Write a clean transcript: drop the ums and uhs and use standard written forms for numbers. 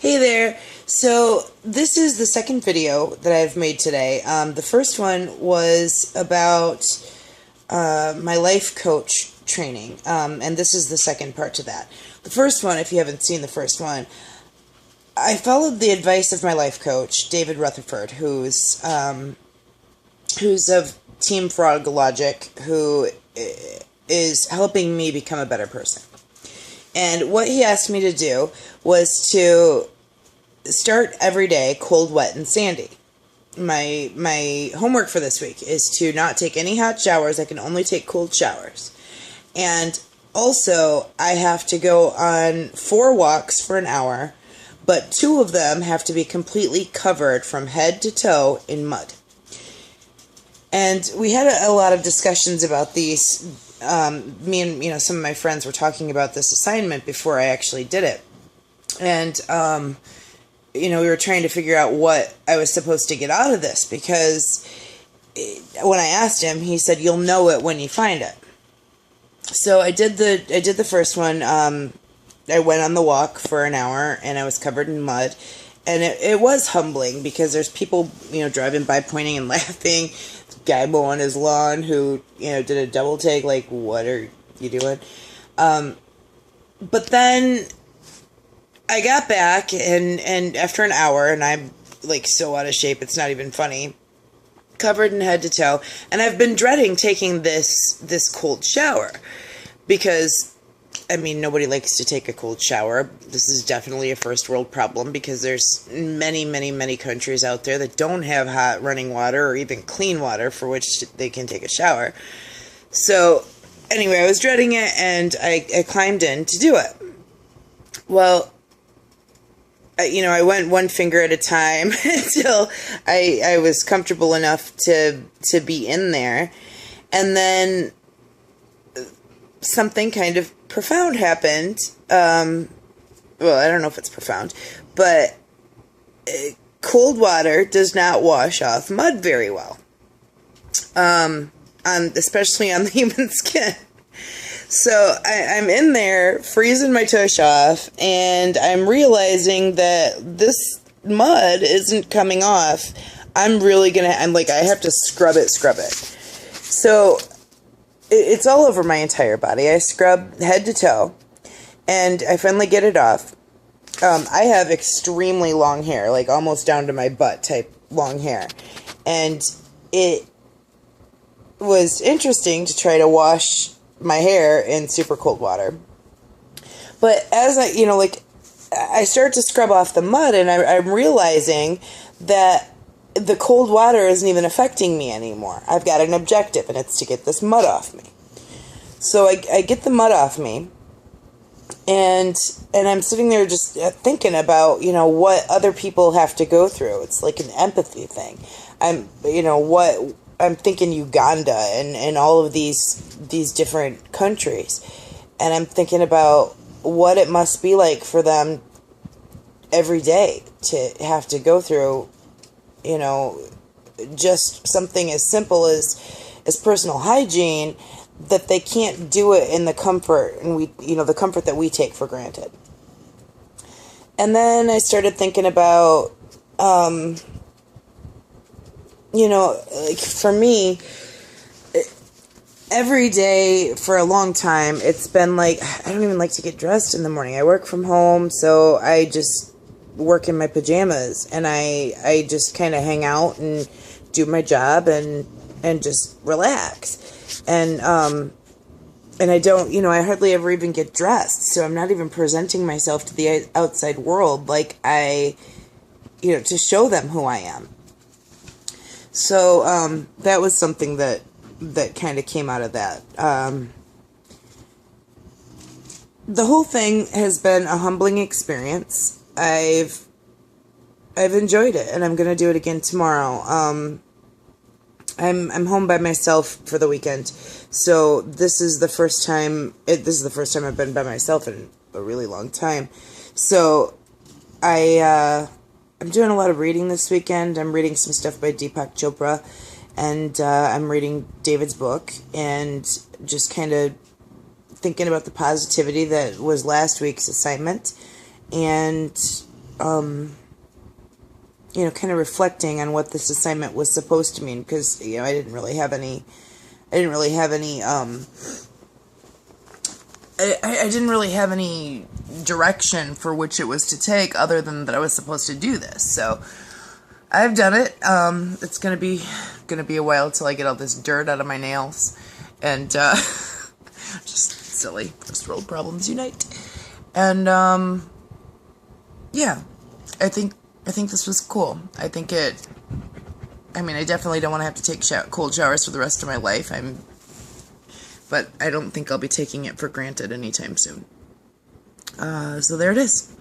Hey there. So this is the second video that I've made today. The first one was about my life coach training, and this is the second part to that. The first one, if you haven't seen the first one, I followed the advice of my life coach, David Rutherford, who's of Team Frog Logic, who is helping me become a better person. And what he asked me to do was to start every day cold, wet, and sandy. My homework for this week is to not take any hot showers. I can only take cold showers. And also, I have to go on 4 walks for an hour, but 2 of them have to be completely covered from head to toe in mud. And we had a lot of discussions about these. Me and some of my friends were talking about this assignment before I actually did it. And we were trying to figure out what I was supposed to get out of this, because when I asked him, he said, "You'll know it when you find it." So I did the first one. I went on the walk for an hour, and I was covered in mud, and it was humbling, because there's people driving by pointing and laughing. Guy mowing his lawn who did a double take, like, what are you doing? But then I got back, and after an hour, and I'm like so out of shape, it's not even funny, covered in head to toe, and I've been dreading taking this cold shower, because nobody likes to take a cold shower. This is definitely a first world problem, because there's many, many, many countries out there that don't have hot running water or even clean water for which they can take a shower. So anyway, I was dreading it, and I climbed in to do it. Well, I went one finger at a time until I was comfortable enough to be in there. And then something kind of profound happened. Well, I don't know if it's profound, but cold water does not wash off mud very well, especially on the human skin. So I'm in there freezing my tush off, and I'm realizing that this mud isn't coming off. I have to scrub it. So it's all over my entire body. I scrub head to toe, and I finally get it off. I have extremely long hair, like almost down to my butt type long hair. And it was interesting to try to wash my hair in super cold water. But as I start to scrub off the mud, and I'm realizing that the cold water isn't even affecting me anymore. I've got an objective, and it's to get this mud off me. So I get the mud off me, and I'm sitting there just thinking about, what other people have to go through. It's like an empathy thing. I'm thinking Uganda and all of these different countries, and I'm thinking about what it must be like for them every day to have to go through, just something as simple as personal hygiene, that they can't do it in the comfort, and the comfort that we take for granted. And then I started thinking about, for me, every day for a long time, it's been like, I don't even like to get dressed in the morning. I work from home, so I just work in my pajamas, and I just kind of hang out and do my job and just relax. And I don't, I hardly ever even get dressed, so I'm not even presenting myself to the outside world like to show them who I am. So that was something that kind of came out of that. The whole thing has been a humbling experience. I've enjoyed it, and I'm going to do it again tomorrow. I'm home by myself for the weekend, so this is the first time I've been by myself in a really long time. So I'm doing a lot of reading this weekend. I'm reading some stuff by Deepak Chopra, and I'm reading David's book, and just kind of thinking about the positivity that was last week's assignment, and kind of reflecting on what this assignment was supposed to mean, because, I didn't really have any, I didn't really have any, I didn't really have any direction for which it was to take, other than that I was supposed to do this. So I've done it. It's gonna be a while till I get all this dirt out of my nails, and just silly first world problems unite. And yeah, I think this was cool. I definitely don't want to have to take cold showers for the rest of my life. But I don't think I'll be taking it for granted anytime soon. So there it is.